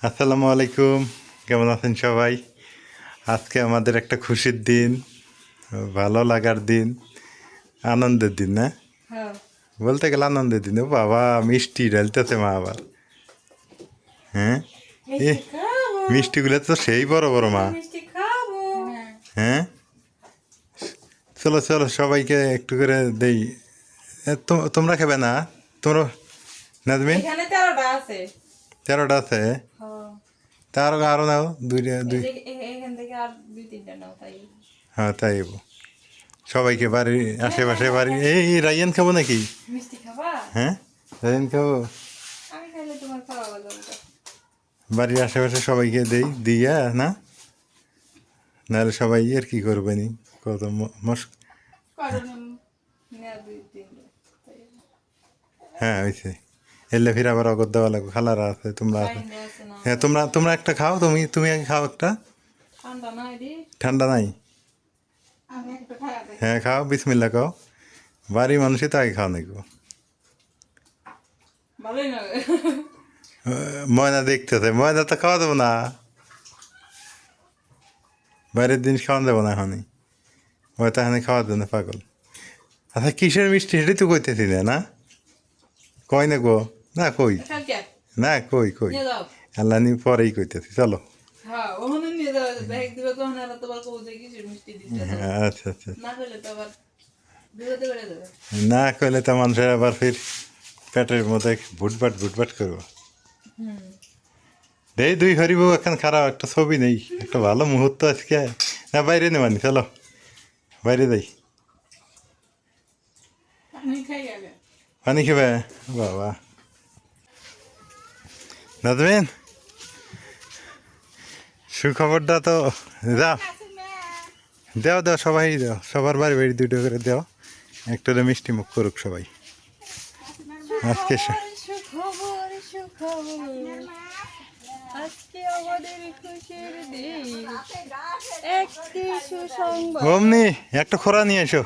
আসসালামু আলাইকুম, কেমন আছেন সবাই? আজকে আমাদের একটা খুশির দিন, ভালো লাগার দিন, আনন্দের দিন, না? হ্যাঁ, বলতে গেলে আনন্দের দিন। ও বাবা, মিষ্টি ঢালতেছে মা আবার। হ্যাঁ, এ মিষ্টি খাবো। মিষ্টিগুলো তো সেই বড় বড় মা। মিষ্টি খাবো। হ্যাঁ, চলো চলো সবাইকে একটু করে দেই। তোমরা খাবে না? তোমরা নাজমিন এখানে 13টা আছে। 13টা আছে, হ্যাঁ, তার আরও নাও দুইটা এই দুই। যে এখান থেকে আর 2-3টা নাও তাই। হ্যাঁ তাই সবাইকে বাড়ির আশেপাশে বাড়ি এই রাইয়ান খাবো নাকি? মিষ্টি খাবা? হ্যাঁ, রাইয়ান খাবো। আমি খাইলে তোমার খাওয়া ভালো হবে। বাড়ির আশেপাশে সবাইকে দেই দিয়া না, নাহলে সবাই আর কি করবে নি কত কারণ নেওয়া 2-3টা। হ্যাঁ হয়েছে। এলে ফির আবার অগর দেওয়া লাগবে, খালারা আছে, তোমরা আছে। বাইরে আছে না। হ্যাঁ তোমরা তোমরা একটা খাও, তুমি তুমি আগে খাও একটা। ঠান্ডা না এদি? ঠান্ডা নাই? আমি একটু খাওয়া দেখি। হ্যাঁ খাও, বিসমিল্লা খাও। বাড়ির মানুষই তো আগে খাও নাকি? ভালোই না। ময়না দেখতেছে, ময়না তো খাওয়া দেবো না, বাইরের জিনিস খাওয়া দেবো না এখনই। হয়তো এখানে খাওয়া দেবো না, পাগল। আচ্ছা কিসের মিষ্টি সেটাই তো কইতেছি না, না কই না গো, না কই, কালকে না কই কই, নিয়ে যাও। আল্লাহ নি পরেই কইতেছি, চলো। হ্যাঁ, ওখানে নিয়ে যাও। ব্যাগ দিবে তখন আর তোমার কবু যে কিসের মিষ্টি দিতে হবে। আচ্ছা আচ্ছা। না খেলে তো আবার বিপদে পড়ে যাবে। না কইলে তো মানুষের আবার ফির পেটের মধ্যে ভুটভাট ভুটভাট করবো। দেই দুই হরিব এখন খারাপ একটা ছবি নেই, একটা ভালো মুহূর্ত আজকে। না বাইরে নেবানি, চলো বাইরে যাই। আমি খাই আগে। পানি খেবে বাবা? নাজবেন সুখবরটা তো যাও, দেও দেও সবাই দেও, সবার বাড়ি বাড়ি দুটো করে দেও, একটা মিষ্টি মুখ করুক সবাই আজকে। সুখবর সুখবর, আজকে আমাদের খুশির দিন, একটি সুসংবাদ। অমনি একটা খোরা নিয়ে এসো,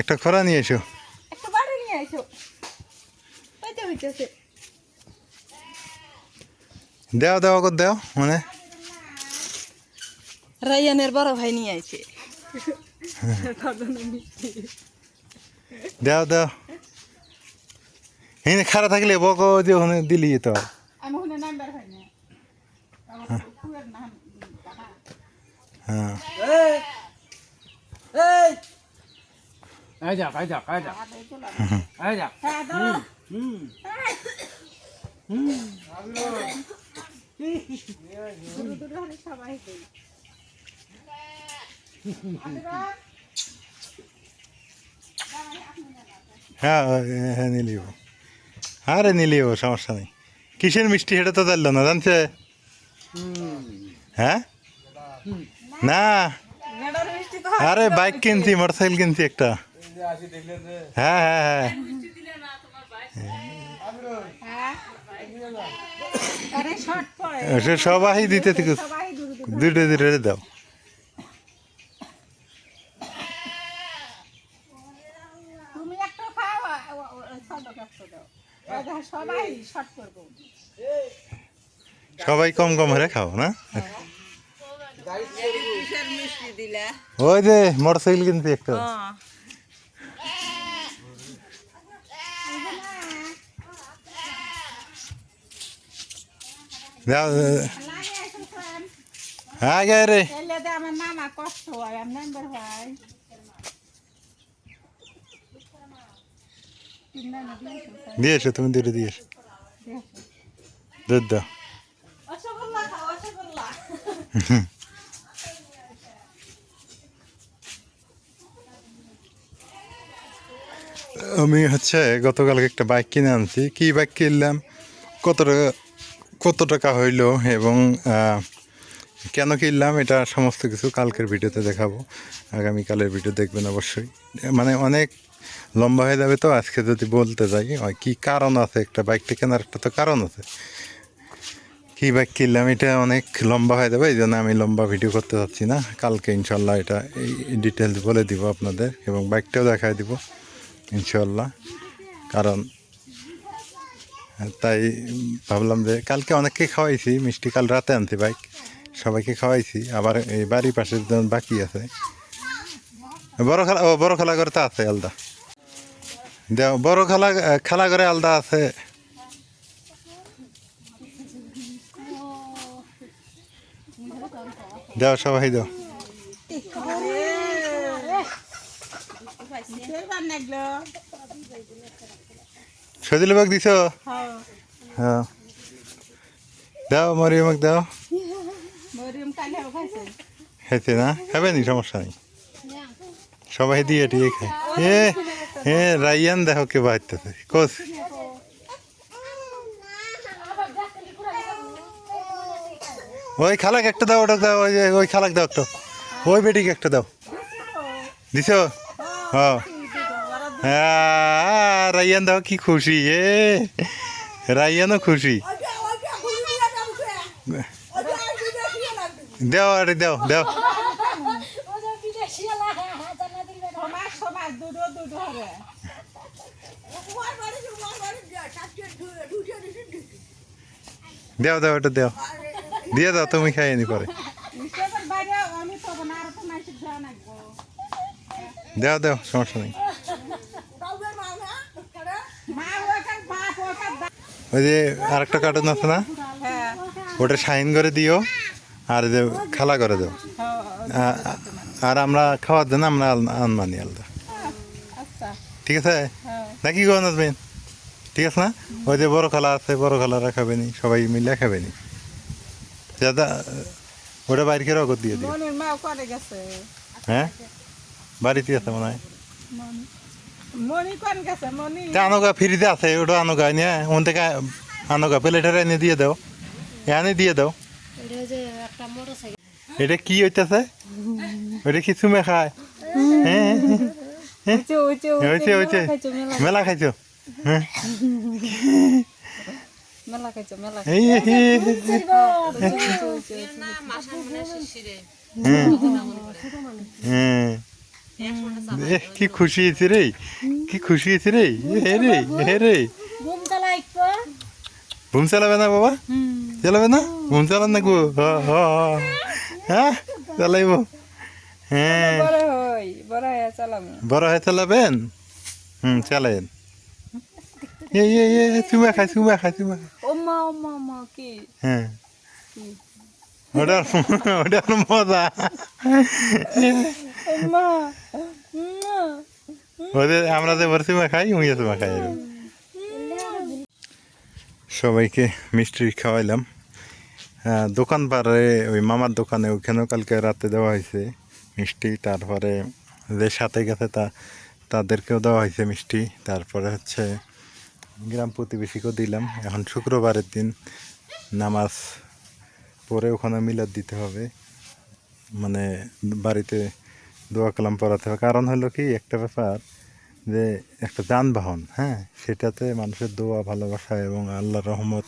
একটা খোরা নিয়ে এসো। একটা বাড়ি নিয়ে আইসো, পাইতে হইতেছে। দেও দেও কর দেও, মানে রায়ানের বড় ভাই নিয়ে আইছে। দেও দেও। এনে খারা থাকলে বক যে ওখানে দিলি তো। আমি ওখানে নাম্বার হয় না। হ্যাঁ আয় যা আয় যা আয় যা আয় যা হ্যাঁ হ্যাঁ নিলিও, আরে নিলিও, সমস্যা নেই। কিসের মিষ্টি সেটা তো জানলো না, জানছে? হ্যাঁ না, আরে বাইক কিনছি, মোটরসাইকেল কিনছি একটা। হ্যাঁ হ্যাঁ হ্যাঁ, সে সবাই দিতে থেকে দুটো দুটো দাও। তুমি একটা খাও সবাই শর্ট করবো। সবাই কম কম হারে খাও না। মিষ্টি দিলা? ওই যে মোটরসাইকেল কিনছি একটা। দাও হ্যাঁ গে রে, এলে তো আমার মামা কষ্ট হয়, আর মেম্বার হয়। দিয়েছো তুমি, দুটো দিয়েছো, দুধ দাও। রসগোল্লা খাও, রসগোল্লা। আমি হচ্ছে গতকালকে একটা বাইক কিনে আনছি। কি বাইক কিনলাম, কত টাকা কত টাকা হইলো এবং কেন কিনলাম, এটা সমস্ত কিছু কালকের ভিডিওতে দেখাবো। আগামীকালের ভিডিও দেখবেন অবশ্যই, মানে অনেক লম্বা হয়ে যাবে। তো আজকে যদি বলতে যাই কি কারণ আছে, একটা বাইকটা কেনার একটা তো কারণ আছে। কী বাইক কিনলাম এটা অনেক লম্বা হয়ে যাবে, এই জন্য আমি লম্বা ভিডিও করতে চাচ্ছি না। কালকে ইনশাল্লাহ এটা এই ডিটেলস বলে দিব আপনাদের, এবং বাইকটাও দেখায় দিব ইনশাল্লাহ। কারণ তাই ভাবলাম যে কালকে অনেককে খাওয়াইছি মিষ্টি, কাল রাতে আনছি বাইক, সবাইকে খাওয়াইছি। আবার এই বাড়ির পাশের জন বাকি আছে। বড় খালা করে তো আছে আলাদা, দেও বড় খালা করে আলাদা আছে। দাও সবাই দাও। সেইবার লাগলো সজিল বাগ দিছ? হ্যাঁ দাও, মরিয়মক দাও। মরিয়ম কালে খাইছে খাইছে না? খাবে নি, সমস্যা নেই, সবাই দিয়ে টিয়ে খায়। রাইয়ান দেখো কে বাড়তেছে কোচ। ওই খালাক একটা দাও, ওটা দাও, ওই খালাক দাও একটা, ওই বেটিকে একটা দাও। দিছ? হ্যাঁ রাইয়ান দাও, কি খুশি রাইয়ানও খুশি। দেও আরে দেও দেও। সমাজ দুটো দুটো হবে দেও দাও, ওটা দেও, দিয়ে দাও, তুমি খাইয়ে নি পরে। সেবার বাইরে আমি তো না আর তো নাই শিখা নাগবো দেও দেও, সমস্যা নেই। মা ওখান বাপ ওখান ওই যে আরেকটা কার্টুন আছে না, হ্যাঁ ওটা সাইন করে দিও, আর যে খালা করে দাও। আর আমরা খাওয়ার জন্য আমরা আনমানি আলাদা, আচ্ছা ঠিক আছে নাকি গো নাজবেন? ঠিক আছে না? ওই যে বড় খালা আছে, বড় খালারা খাবে নি, সবাই মিলে খাবে নি। দাদা ওটা বাইরে রগত দিয়ে দিও। মনির মাও করে গেছে হ্যাঁ বাড়িতে আছে মনে হয়। মনি কোন গেছে মনি তা আনোগা ফ্রিতে আছে, ওটা আনোগা নিয়ে ওন থেকে আনোগা প্লেটের এনে দিয়ে দাও, এনে দিয়ে দাও। এটা কি হইতেছে? ওটা কি চুমে খায়? হ্যাঁ হয়েছে হয়েছে, মেলা খাইছো? হ্যাঁ মেলা খাইছো মেলা এই হ্যাঁ কি খুশি হয়েছে রে, কি খুশি হয়েছে রে, হে রে। ঘুম চালাবে না বাবা? চালাবে না? ঘুম চালান না গো? হ্যাঁ চালাইব। হ্যাঁ বড় হয়ে চালাম বড় হয়ে চালাবেন? চালাইন। চুমা খায় চুমা খায় চুমা খায়। ওম্মা কি হ্যাঁ ওটার ওটার মজা। ওম্মা ওদের আমরা যে বড় চুমা খাই, উইয়া চুমা খাই। সবাইকে মিষ্টি খাওয়াইলাম। দোকান পারে ওই মামার দোকানে, ওইখানেও কালকে রাতে দেওয়া হয়েছে মিষ্টি। তারপরে যে সাথে গেছে তাদেরকেও দেওয়া হয়েছে মিষ্টি। তারপরে হচ্ছে গ্রাম প্রতিবেশীকেও দিলাম। এখন শুক্রবারের দিন নামাজ পরে ওখানে মিলাদ দিতে হবে, মানে বাড়িতে দোয়া কালাম পড়াতে হবে। কারণ হলো কি, একটা ব্যাপার যে একটা যানবাহন, হ্যাঁ, সেটাতে মানুষের দোয়া ভালোবাসা এবং আল্লাহর রহমত।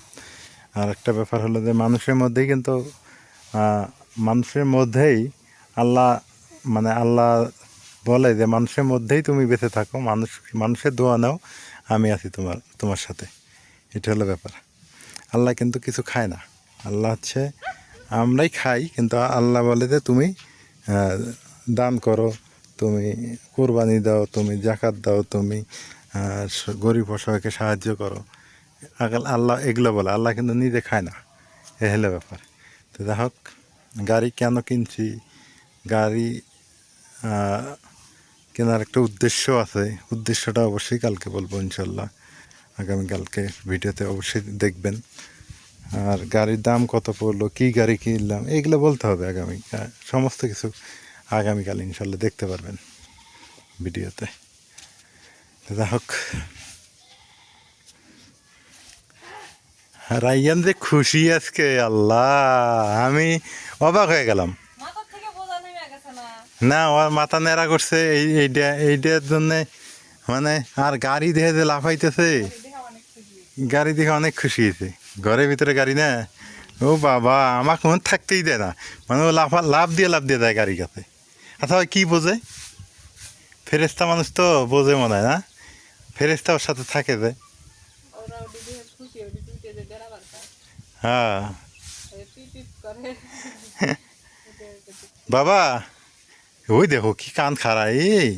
আর একটা ব্যাপার হলো যে মানুষের মধ্যেই কিন্তু মানুষের মধ্যেই আল্লাহ, মানে আল্লাহ বলে যে মানুষের মধ্যেই তুমি বেঁচে থাকো, মানুষের দোয়া নাও, আমি আছি তোমার সাথে। এটা হলো ব্যাপার। আল্লাহ কিন্তু কিছু খায় না। আল্লাহ হচ্ছে, আমরাই খাই, কিন্তু আল্লাহ বলে যে তুমি দান করো, তুমি কোরবানি দাও, তুমি জাকাত দাও, তুমি গরিব অসহায়কে সাহায্য করো। আল্লাহ এগুলো বলে, আল্লাহ কিন্তু নিজে খায় না। এ হলো ব্যাপার। তো যাই হোক, গাড়ি কেন কিনছি, গাড়ি কেনার একটা উদ্দেশ্য আছে। উদ্দেশ্যটা অবশ্যই কালকে বলবো ইনশাল্লাহ, আগামীকালকে ভিডিওতে অবশ্যই দেখবেন। আর গাড়ির দাম কত পড়লো, কী গাড়ি কিনলাম, এগুলো বলতে হবে আগামী, সমস্ত কিছু আগামীকাল ইনশাল্লাহ দেখতে পারবেন ভিডিওতে। যাই হোক, রাইয়ান যে খুশি আজকে, আল্লাহ আমি অবাক হয়ে গেলাম। মাথার থেকে বোঝা নেমে গেছে না না, ওর মাথা নেড়া করছে এইটার জন্যে, মানে আর গাড়ি দেখে যে লাফাইতেছে, গাড়ি দেখে অনেক খুশি হয়েছে। ঘরের ভিতরে গাড়ি না, ও বাবা আমাকে মনে থাকতেই দেয় না, মানে ও লাভ দিয়ে দেয় গাড়ির কাছে। আচ্ছা ওই কী বোঝে? ফেরেস্তা মানুষ তো বোঝে মনে হয় না, ফেরেস্তা ওর সাথে থাকে যে। ওরা খুশি টুইটে যে বেড়া বার্তা হ্যাঁ টিপ করে বাবা ওই দেখো কি কান খারা এই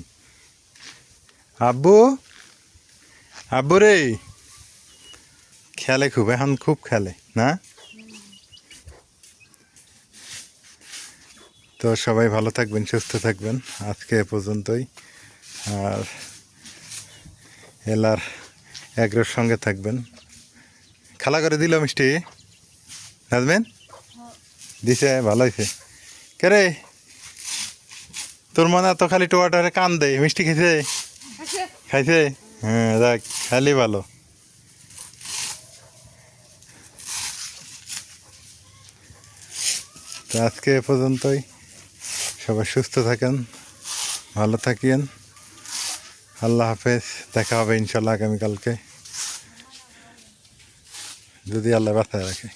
আব্বু আব্বু রে খেলে খুব এখন খুব খেলে না তো সবাই ভালো থাকবেন সুস্থ থাকবেন আজকে এ পর্যন্তই আর এলার এগ্রোর সঙ্গে থাকবেন খালা করে দিল মিষ্টি নাজবেন দিছে ভালো হয়েছে কে রে তোর মনে এত খালি টোয়াটারে কান দেয় মিষ্টি খেয়েছে খাইছে হ্যাঁ দেখ খালি ভালো তো আজকে এ পর্যন্তই সবাই সুস্থ থাকেন ভালো থাকিয়েন আল্লাহ হাফেজ দেখা হবে ইনশাল্লাহ আগামীকালকে যদি আল্লাহ বাঁচায় রাখে